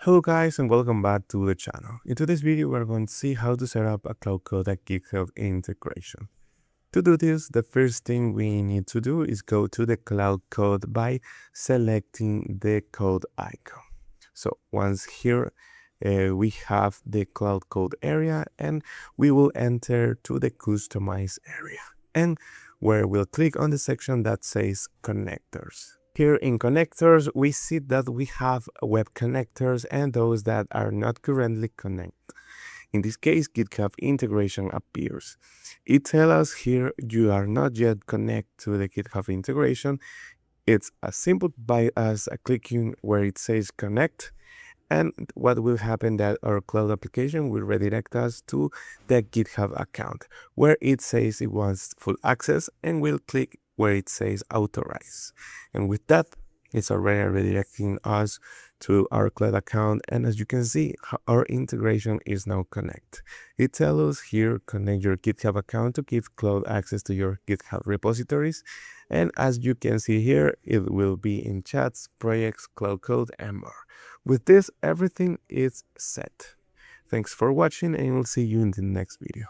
Hello guys and welcome back to the channel. In today's video we're going to see how to set up a Claude Code and GitHub integration. To do this, the first thing we need to do is go to the Claude Code by selecting the code icon. So once here we have the Claude Code area and we will enter to the customize area and where we'll click on the section that says connectors. Here in connectors, we see that we have web connectors and those that are not currently connected. In this case, GitHub integration appears. It tells us here you are not yet connected to the GitHub integration. It's as simple as clicking where it says connect, and what will happen that our cloud application will redirect us to the GitHub account where it says it wants full access, and we'll click where it says authorize. And with that, it's already redirecting us to our cloud account. And as you can see, our integration is now connected. It tells us here, connect your GitHub account to give Claude access to your GitHub repositories. And as you can see here, it will be in chats, projects, Claude Code, and more. With this, everything is set. Thanks for watching, and we'll see you in the next video.